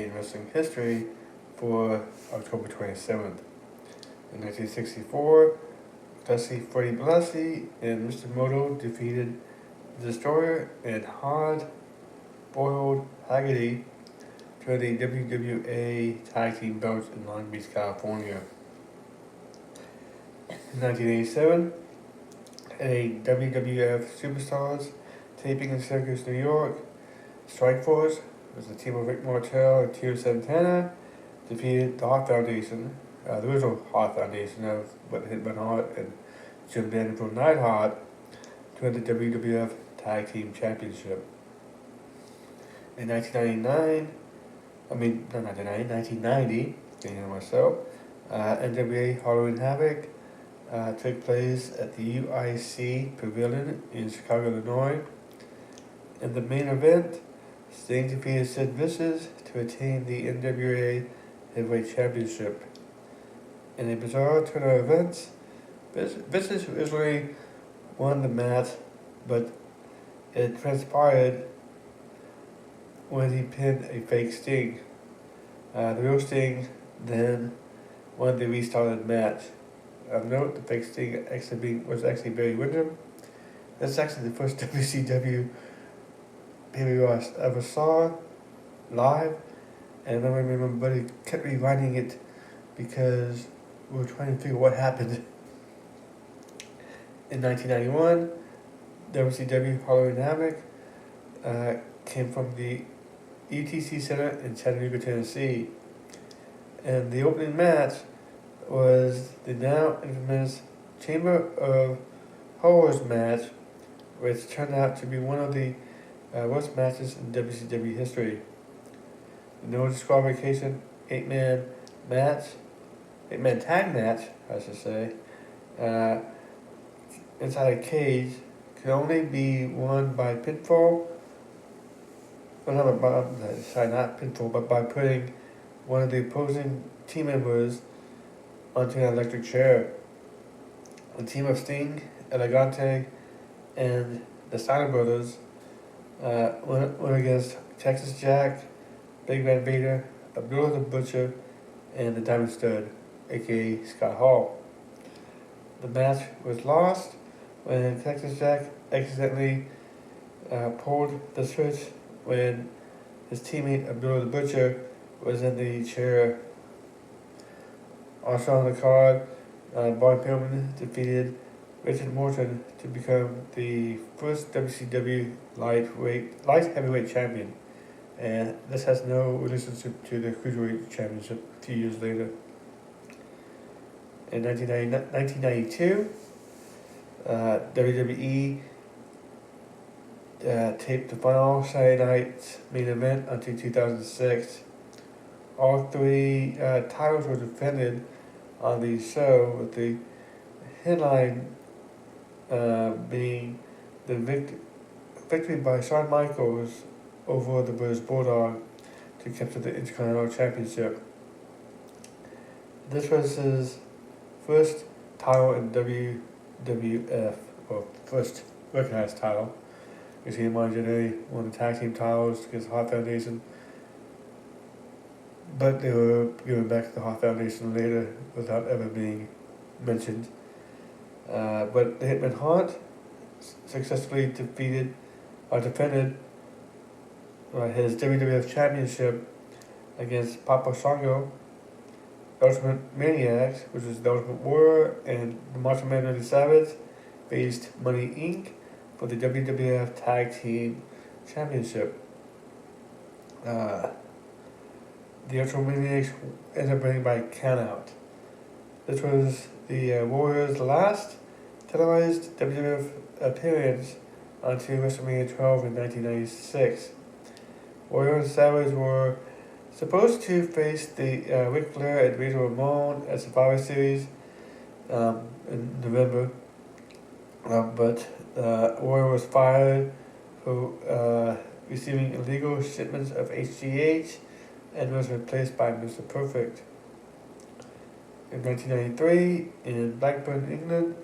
in wrestling history for October 27th. In 1964, Freddie Blassie and Mr. Moto defeated the Destroyer and Hard Boiled Haggerty to the WWA Tag Team belts in Long Beach, California. In 1987, a WWF Superstars taping in Syracuse, New York, Strikeforce, was a team of Rick Martel and Tito Santana, defeated the Hart Foundation, the original Hart Foundation of Hitman Hart and Jim Vanderbilt Neidhart, to win the WWF Tag Team Championship. In 1990, getting on myself, NWA Halloween Havoc took place at the UIC Pavilion in Chicago, Illinois. In the main event, Sting defeated Sid Vicious to attain the NWA Heavyweight Championship. In a bizarre turn of events, Vicious originally won the match, but it transpired when he pinned a fake Sting. The real Sting then won the restarted match. Of note, the fake Sting was actually Barry Windham. That's actually the first WCW pay-per-view I ever saw live, and I remember my buddy kept rewinding it because we were trying to figure what happened. In 1991, WCW Halloween Havoc came from the UTC Center in Chattanooga, Tennessee, and the opening match was the now infamous Chamber of Horrors match, which turned out to be one of the worst matches in WCW history. The no disqualification 8-man tag match, I should say, inside a cage could only be won by pinfall. Not pinfall, but by putting one of the opposing team members onto an electric chair. The team of Sting, Elegante, and the Steiner brothers went against Texas Jack, Big Van Vader, Abdullah the Butcher, and the Diamond Stud, aka Scott Hall. The match was lost when Texas Jack accidentally pulled the switch when his teammate Abdullah the Butcher was in the chair. Also on the card, Bob Pillman defeated Richard Morton to become the first WCW light heavyweight champion, and this has no relationship to the Cruiserweight Championship a few years later. In 1992, WWE taped the final Saturday Night's main event until 2006. All three titles were defended on the show, with the headline being the victory by Shawn Michaels over the British Bulldog to capture the Intercontinental Championship. This was his first title in WWF, or first recognized title, because he and Marjorie won the tag team titles against the Hart Foundation, but they were given back to the Hart Foundation later without ever being mentioned. But the Hitman Hart successfully defended his WWF Championship against Papa Shango, Ultimate Maniacs, which was the Ultimate Warrior, and the Macho Man Randy Savage faced Money Inc. for the WWF Tag Team Championship. The Ultimate Maniacs ended up winning by countout. This was the Warriors' last televised WWF appearance until WrestleMania 12 in 1996. Warrior and Savage were supposed to face the Ric Flair and Razor Ramon at Survivor Series in November, but Warrior was fired for receiving illegal shipments of HGH and was replaced by Mr. Perfect. In 1993, in Blackburn, England,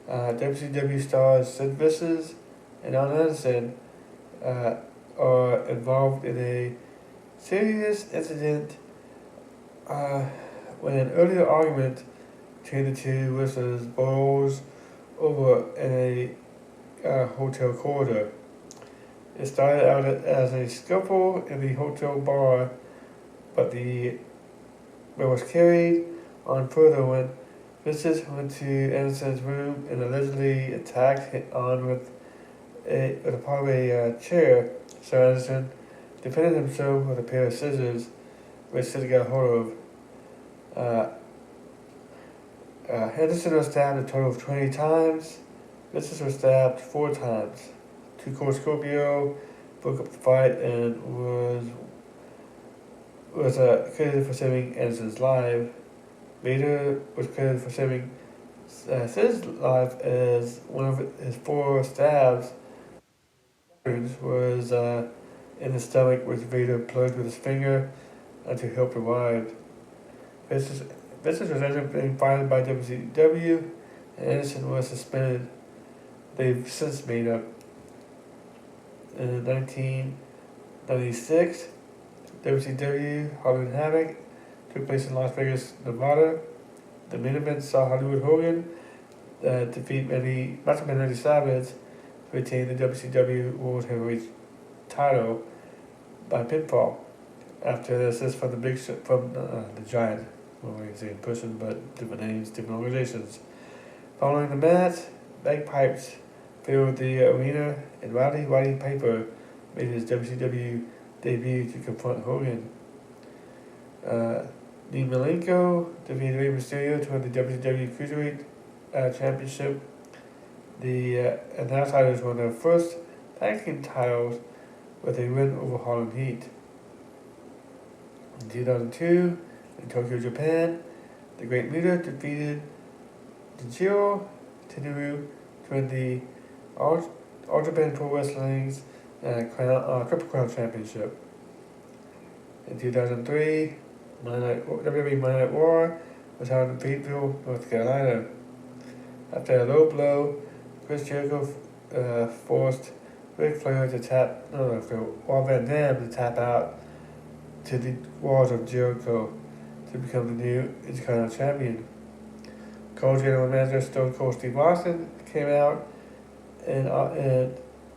WCW stars Sid Vicious and Arn Anderson are involved in a serious incident when an earlier argument between the two wrestlers boils over in a hotel corridor. It started out as a scuffle in the hotel bar, but was carried on further when visitors went to Anderson's room and allegedly attacked on with a part of a chair. So Anderson defended himself with a pair of scissors, which Sid got hold of. Henderson was stabbed a total of 20 times. Visitors were stabbed 4 times. Two Court Scorpio broke up the fight and was credited for saving Anderson's life. Vader was credited for saving Sid's life as one of his 4 stabs was in the stomach, which Vader plugged with his finger to help revive. This was ended up being fired by WCW, and Anderson was suspended. They've since made up. In 1996, WCW Halloween Havoc took place in Las Vegas, Nevada. The main event saw Hollywood Hogan defeat Macho Man Randy Savage to retain the WCW World Heavyweight title by pinfall. After the assist from the Giant, well, we can say in person, but different names, different organizations. Following the match, bagpipes filled the arena, and Roddy Piper made his WCW debut to confront Hogan. Dean Malenko defeated Rey Mysterio to win the WCW Cruiserweight Championship. The Outsiders won their first tag team titles with a win over Harlem Heat. In 2002, in Tokyo, Japan, the Great Muta defeated Jinchiro Tenryu to win the All Japan Pro Wrestling's Triple Crown Championship. In 2003, WWE Monday Night War was held in Fayetteville, North Carolina. After a low blow, Chris Jericho forced Ric Flair to Van Dam to tap out to the walls of Jericho to become the new Intercontinental Champion. Co-general manager Stone Cold Steve Austin came out and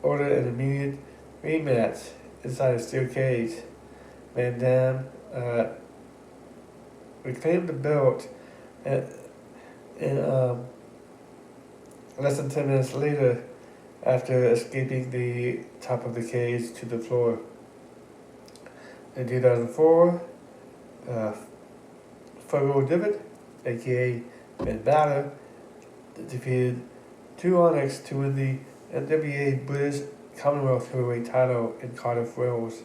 ordered an immediate rematch inside a steel cage. Van Dam reclaimed the belt and less than 10 minutes later after escaping the top of the cage to the floor. In 2004, Fergal Devitt, aka Ben Balor, defeated 2 Onyx to win the NWA British Commonwealth Heavyweight title in Cardiff, Wales.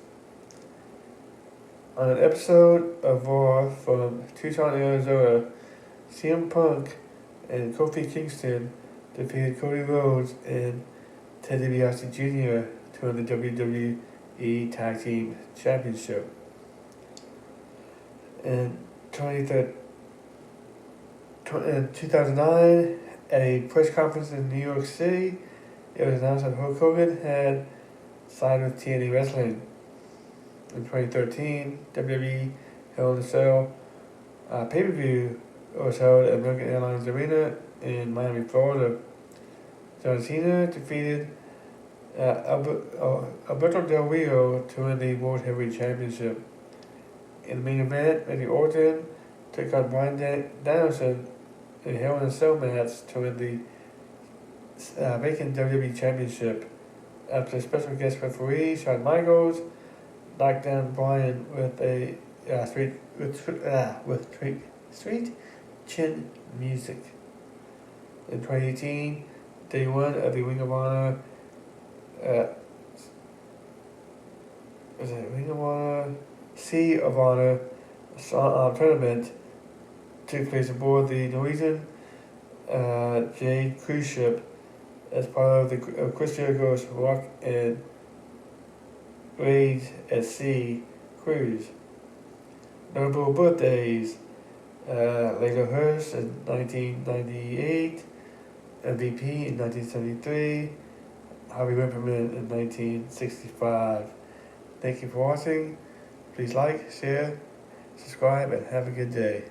On an episode of Raw from Tucson, Arizona, CM Punk and Kofi Kingston defeated Cody Rhodes and Ted DiBiase Jr. to win the WWE Tag Team Championship. In 2009, at a press conference in New York City, it was announced that Hulk Hogan had signed with TNA Wrestling. In 2013, WWE Hell in a Cell pay-per-view was held at American Airlines Arena in Miami, Florida. John Cena defeated Alberto Del Rio to win the World Heavyweight Championship. In the main event, Randy Orton took on Bryan Danielson in a Hell in a Cell match to win the vacant WWE Championship. After special guest referee Shawn Michaels knocked down Bryan with a street chin music. In 2018, Day 1 of the Ring of Honor Sea of Honor tournament took place aboard the Norwegian Jade cruise ship as part of the Chris Jericho's Rock and Rage at Sea cruise. Notable birthdays: Leyla Hirsch in 1998, MVP in 1973, Harvey Wimperman in 1965. Thank you for watching. Please like, share, subscribe, and have a good day.